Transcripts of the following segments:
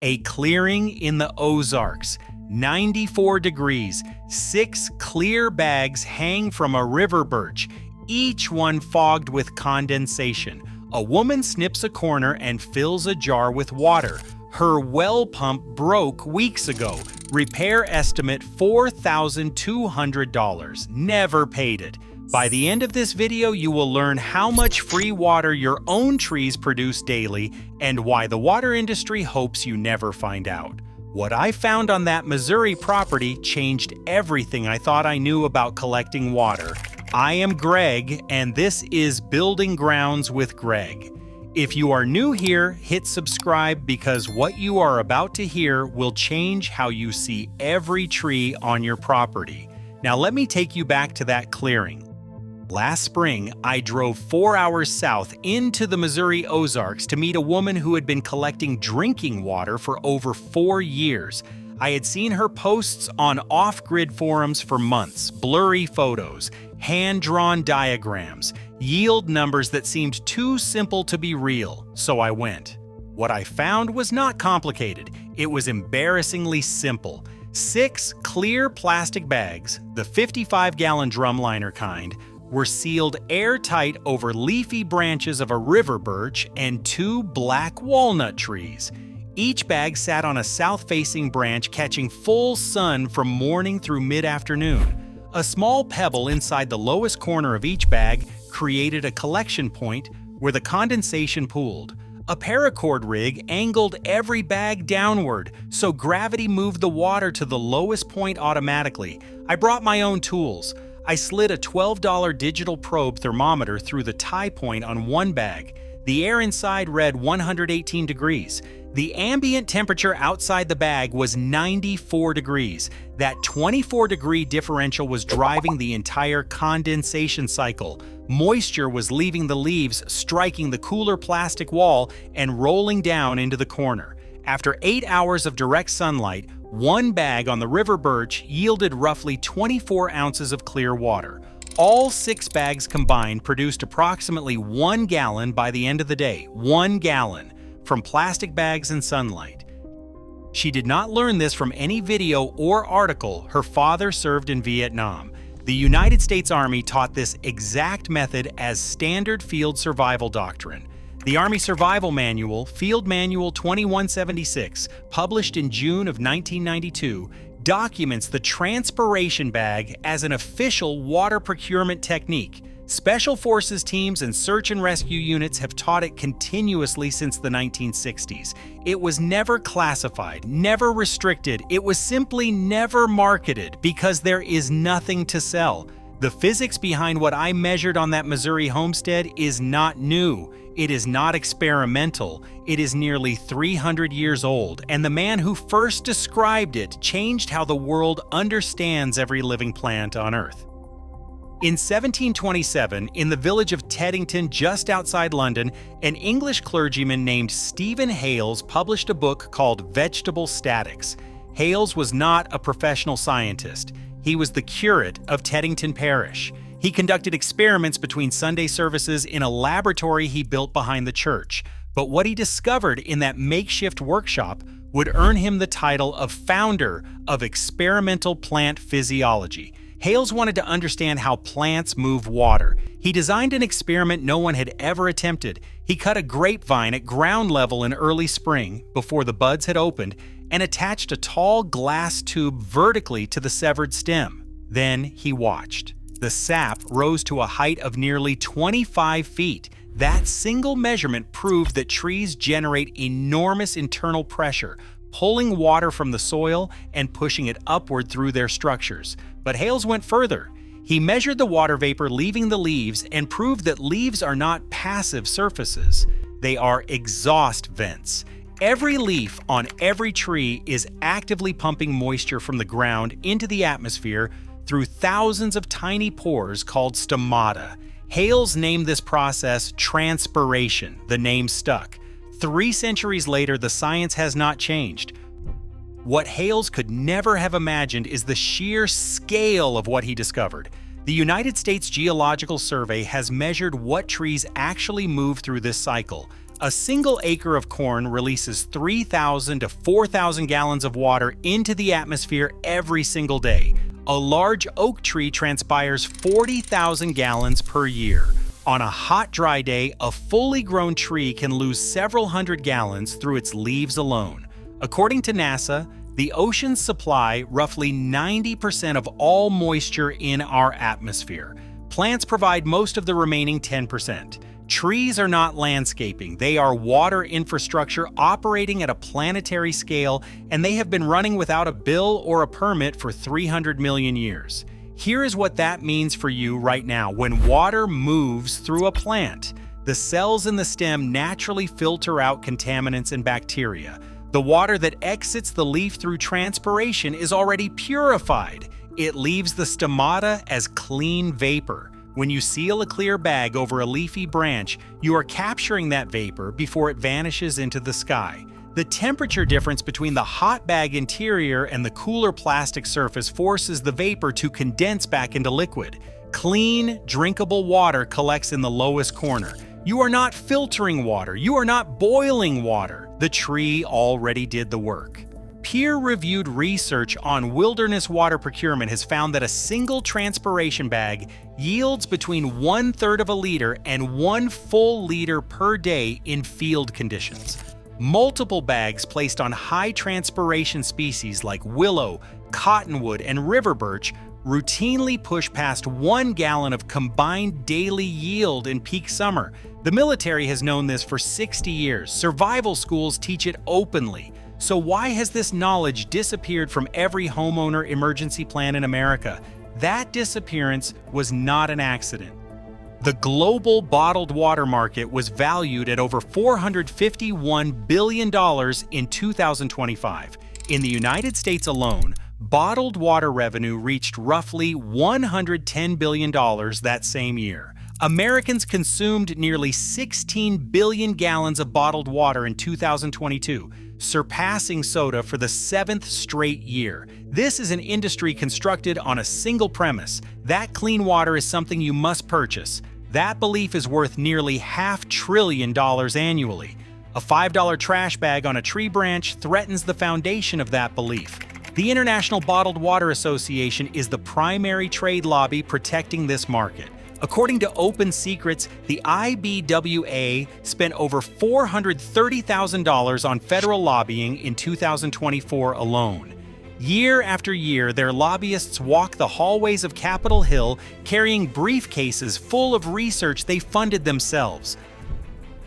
A clearing in the Ozarks, 94 degrees, 6 clear bags hang from a river birch, each one fogged with condensation. A woman snips a corner and fills a jar with water. Her well pump broke weeks ago. Repair estimate $4,200. Never paid it. By the end of this video, you will learn how much free water your own trees produce daily and why the water industry hopes you never find out. What I found on that Missouri property changed everything I thought I knew about collecting water. I am Greg, and this is Building Grounds with Greg. If you are new here, hit subscribe because what you are about to hear will change how you see every tree on your property. Now let me take you back to that clearing. Last spring, I drove 4 hours south into the Missouri Ozarks to meet a woman who had been collecting drinking water for over 4 years. I had seen her posts on off-grid forums for months, blurry photos, hand-drawn diagrams, yield numbers that seemed too simple to be real, so I went. What I found was not complicated. It was embarrassingly simple. 6 clear plastic bags, the 55-gallon drumliner kind, were sealed airtight over leafy branches of a river birch and 2 black walnut trees. Each bag sat on a south-facing branch catching full sun from morning through mid-afternoon. A small pebble inside the lowest corner of each bag created a collection point where the condensation pooled. A paracord rig angled every bag downward, so gravity moved the water to the lowest point automatically. I brought my own tools. I slid a $12 digital probe thermometer through the tie point on one bag. The air inside read 118 degrees. The ambient temperature outside the bag was 94 degrees. That 24-degree differential was driving the entire condensation cycle. Moisture was leaving the leaves, striking the cooler plastic wall, and rolling down into the corner. After 8 hours of direct sunlight, one bag on the river birch yielded roughly 24 ounces of clear water. All 6 bags combined produced approximately 1 gallon by the end of the day. 1 gallon from plastic bags and sunlight. She did not learn this from any video or article. Her father served in Vietnam. The United States Army taught this exact method as standard field survival doctrine. The Army Survival Manual, Field Manual 2176, published in June of 1992, documents the transpiration bag as an official water procurement technique. Special Forces teams and search and rescue units have taught it continuously since the 1960s. It was never classified, never restricted. It was simply never marketed because there is nothing to sell. The physics behind what I measured on that Missouri homestead is not new. It is not experimental. It is nearly 300 years old, and the man who first described it changed how the world understands every living plant on Earth. In 1727, in the village of Teddington just outside London, an English clergyman named Stephen Hales published a book called Vegetable Statics. Hales was not a professional scientist. He was the curate of Teddington Parish. He conducted experiments between Sunday services in a laboratory he built behind the church. But what he discovered in that makeshift workshop would earn him the title of founder of experimental plant physiology. Hales wanted to understand how plants move water. He designed an experiment no one had ever attempted. He cut a grapevine at ground level in early spring, before the buds had opened, and attached a tall glass tube vertically to the severed stem. Then he watched. The sap rose to a height of nearly 25 feet. That single measurement proved that trees generate enormous internal pressure, pulling water from the soil and pushing it upward through their structures. But Hales went further. He measured the water vapor leaving the leaves and proved that leaves are not passive surfaces. They are exhaust vents. Every leaf on every tree is actively pumping moisture from the ground into the atmosphere through thousands of tiny pores called stomata. Hales named this process transpiration. The name stuck. 3 centuries later, the science has not changed. What Hales could never have imagined is the sheer scale of what he discovered. The United States Geological Survey has measured what trees actually move through this cycle. A single acre of corn releases 3,000 to 4,000 gallons of water into the atmosphere every single day. A large oak tree transpires 40,000 gallons per year. On a hot, dry day, a fully grown tree can lose several hundred gallons through its leaves alone. According to NASA, the oceans supply roughly 90% of all moisture in our atmosphere. Plants provide most of the remaining 10%. Trees are not landscaping, they are water infrastructure operating at a planetary scale, and they have been running without a bill or a permit for 300 million years. Here is what that means for you right now. When water moves through a plant, the cells in the stem naturally filter out contaminants and bacteria. The water that exits the leaf through transpiration is already purified. It leaves the stomata as clean vapor. When you seal a clear bag over a leafy branch, you are capturing that vapor before it vanishes into the sky. The temperature difference between the hot bag interior and the cooler plastic surface forces the vapor to condense back into liquid. Clean, drinkable water collects in the lowest corner. You are not filtering water. You are not boiling water. The tree already did the work. Peer-reviewed research on wilderness water procurement has found that a single transpiration bag yields between 1/3 of a liter and 1 full liter per day in field conditions. Multiple bags placed on high transpiration species like willow, cottonwood, and river birch routinely push past 1 gallon of combined daily yield in peak summer. The military has known this for 60 years. Survival schools teach it openly. So why has this knowledge disappeared from every homeowner emergency plan in America? That disappearance was not an accident. The global bottled water market was valued at over $451 billion in 2025. In the United States alone, bottled water revenue reached roughly $110 billion that same year. Americans consumed nearly 16 billion gallons of bottled water in 2022, surpassing soda for the 7th straight year. This is an industry constructed on a single premise: that clean water is something you must purchase. That belief is worth nearly $500 billion annually. A $5 trash bag on a tree branch threatens the foundation of that belief. The International Bottled Water Association is the primary trade lobby protecting this market. According to Open Secrets, the IBWA spent over $430,000 on federal lobbying in 2024 alone. Year after year, their lobbyists walk the hallways of Capitol Hill carrying briefcases full of research they funded themselves.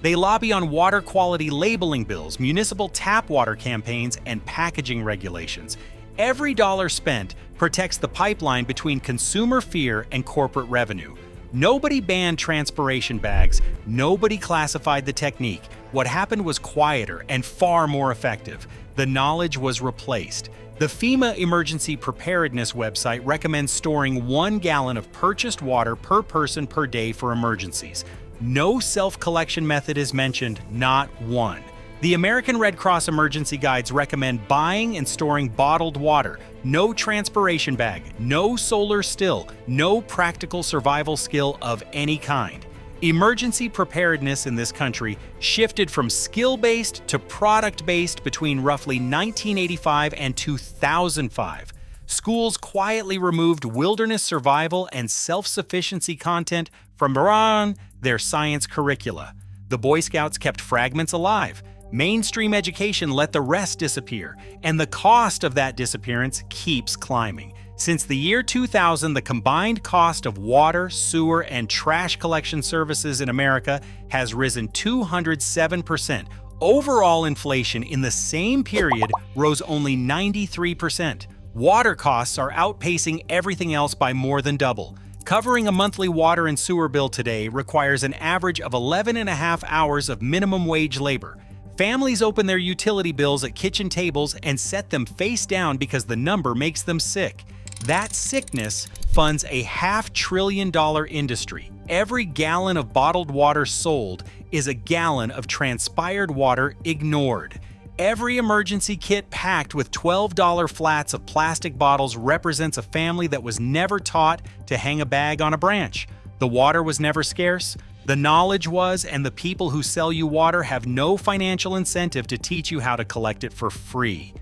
They lobby on water quality labeling bills, municipal tap water campaigns, and packaging regulations. Every dollar spent protects the pipeline between consumer fear and corporate revenue. Nobody banned transpiration bags. Nobody classified the technique. What happened was quieter and far more effective. The knowledge was replaced. The FEMA Emergency Preparedness website recommends storing 1 gallon of purchased water per person per day for emergencies. No self-collection method is mentioned, not one. The American Red Cross emergency guides recommend buying and storing bottled water. No transpiration bag, no solar still, no practical survival skill of any kind. Emergency preparedness in this country shifted from skill-based to product-based between roughly 1985 and 2005. Schools quietly removed wilderness survival and self-sufficiency content from their science curricula. The Boy Scouts kept fragments alive. Mainstream education let the rest disappear, and the cost of that disappearance keeps climbing. Since the year 2000, the combined cost of water, sewer, and trash collection services in America has risen 207%. Overall inflation in the same period rose only 93%. Water costs are outpacing everything else by more than double. Covering a monthly water and sewer bill today requires an average of 11.5 hours of minimum wage labor. Families open their utility bills at kitchen tables and set them face down because the number makes them sick. That sickness funds a $500 billion industry. Every gallon of bottled water sold is a gallon of transpired water ignored. Every emergency kit packed with $12 flats of plastic bottles represents a family that was never taught to hang a bag on a branch. The water was never scarce. The knowledge was, and the people who sell you water have no financial incentive to teach you how to collect it for free.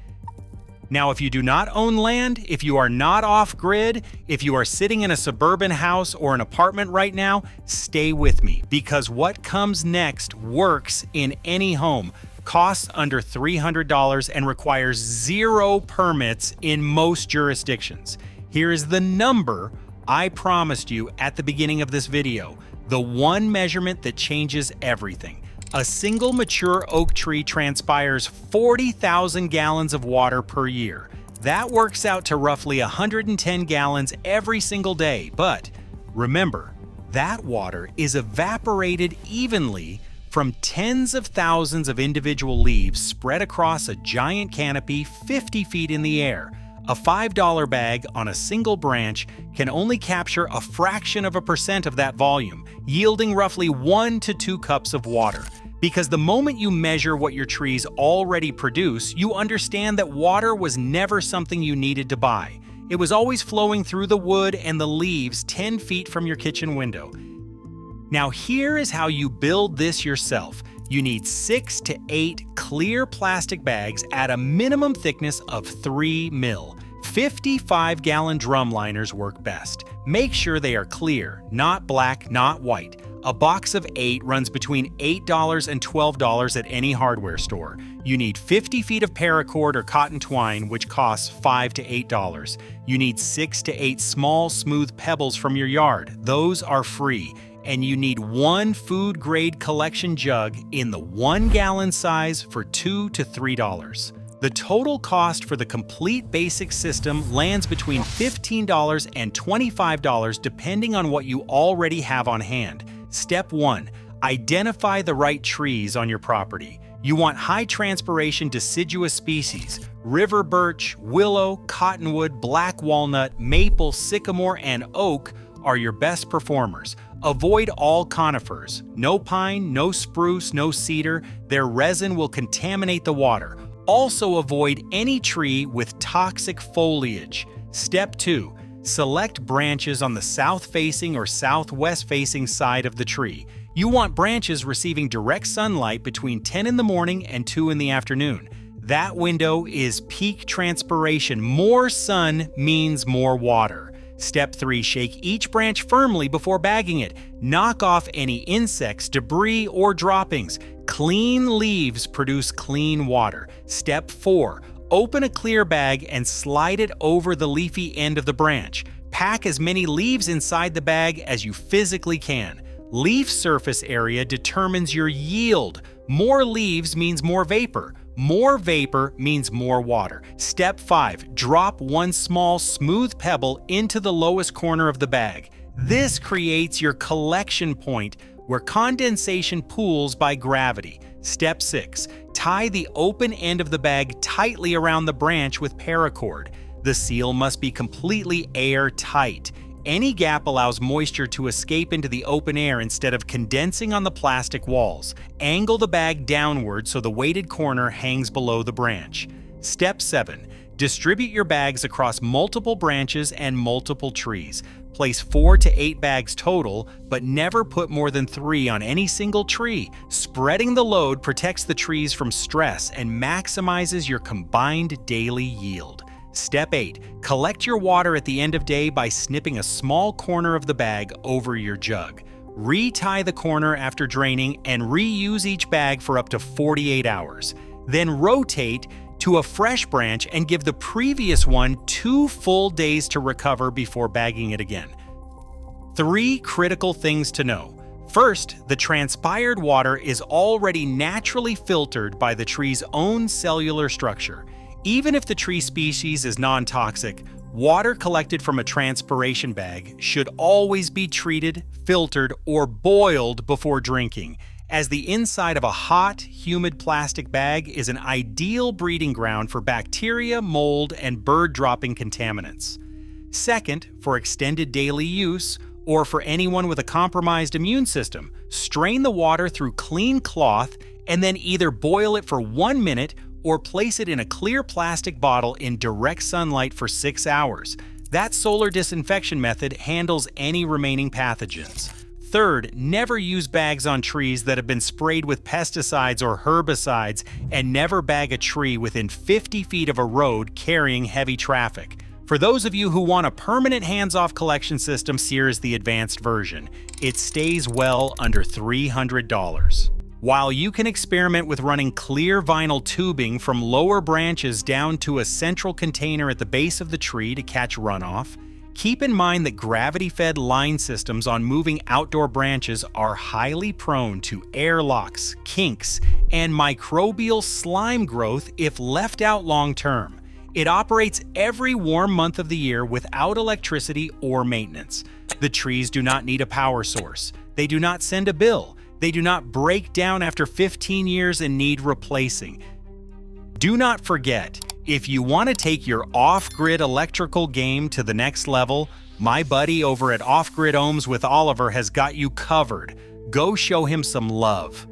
Now, if you do not own land, if you are not off-grid, if you are sitting in a suburban house or an apartment right now, stay with me, because what comes next works in any home, costs under $300, and requires 0 permits in most jurisdictions. Here is the number I promised you at the beginning of this video, the one measurement that changes everything. A single mature oak tree transpires 40,000 gallons of water per year. That works out to roughly 110 gallons every single day, but remember, that water is evaporated evenly from tens of thousands of individual leaves spread across a giant canopy 50 feet in the air. A $5 bag on a single branch can only capture a fraction of a percent of that volume, yielding roughly 1 to 2 cups of water. Because the moment you measure what your trees already produce, you understand that water was never something you needed to buy. It was always flowing through the wood and the leaves 10 feet from your kitchen window. Now here is how you build this yourself. You need 6 to 8 clear plastic bags at a minimum thickness of 3 mil. 55-gallon drum liners work best. Make sure they are clear, not black, not white. A box of 8 runs between $8 and $12 at any hardware store. You need 50 feet of paracord or cotton twine, which costs $5 to $8. You need 6 to 8 small, smooth pebbles from your yard. Those are free. And you need 1 food-grade collection jug in the 1-gallon size for $2 to $3. The total cost for the complete basic system lands between $15 and $25 depending on what you already have on hand. Step 1. Identify the right trees on your property. You want high transpiration deciduous species. River birch, willow, cottonwood, black walnut, maple, sycamore, and oak are your best performers. Avoid all conifers. No pine, no spruce, no cedar. Their resin will contaminate the water. Also avoid any tree with toxic foliage. Step 2. Select branches on the south-facing or southwest-facing side of the tree. You want branches receiving direct sunlight between 10 in the morning and 2 in the afternoon. That window is peak transpiration. More sun means more water. Step 3. Shake each branch firmly before bagging it. Knock off any insects, debris, or droppings. Clean leaves produce clean water. Step 4. Open a clear bag and slide it over the leafy end of the branch. Pack as many leaves inside the bag as you physically can. Leaf surface area determines your yield. More leaves means more vapor. More vapor means more water. Step 5. Drop 1 small, smooth pebble into the lowest corner of the bag. This creates your collection point where condensation pools by gravity. Step 6. Tie the open end of the bag tightly around the branch with paracord. The seal must be completely airtight. Any gap allows moisture to escape into the open air instead of condensing on the plastic walls. Angle the bag downward so the weighted corner hangs below the branch. Step 7. Distribute your bags across multiple branches and multiple trees. Place 4 to 8 bags total, but never put more than 3 on any single tree. Spreading the load protects the trees from stress and maximizes your combined daily yield. Step 8. Collect your water at the end of day by snipping a small corner of the bag over your jug. Retie the corner after draining and reuse each bag for up to 48 hours. Then rotate to a fresh branch and give the previous one 2 full days to recover before bagging it again. 3 critical things to know. First, the transpired water is already naturally filtered by the tree's own cellular structure. Even if the tree species is non-toxic, water collected from a transpiration bag should always be treated, filtered, or boiled before drinking, as the inside of a hot, humid plastic bag is an ideal breeding ground for bacteria, mold, and bird-dropping contaminants. Second, for extended daily use, or for anyone with a compromised immune system, strain the water through clean cloth and then either boil it for 1 minute or place it in a clear plastic bottle in direct sunlight for 6 hours. That solar disinfection method handles any remaining pathogens. Third, never use bags on trees that have been sprayed with pesticides or herbicides, and never bag a tree within 50 feet of a road carrying heavy traffic. For those of you who want a permanent hands-off collection system, here is the advanced version. It stays well under $300. While you can experiment with running clear vinyl tubing from lower branches down to a central container at the base of the tree to catch runoff, keep in mind that gravity-fed line systems on moving outdoor branches are highly prone to airlocks, kinks, and microbial slime growth if left out long-term. It operates every warm month of the year without electricity or maintenance. The trees do not need a power source. They do not send a bill. They do not break down after 15 years and need replacing. Do not forget, if you want to take your off-grid electrical game to the next level, my buddy over at Off Grid Ohms with Oliver has got you covered. Go show him some love.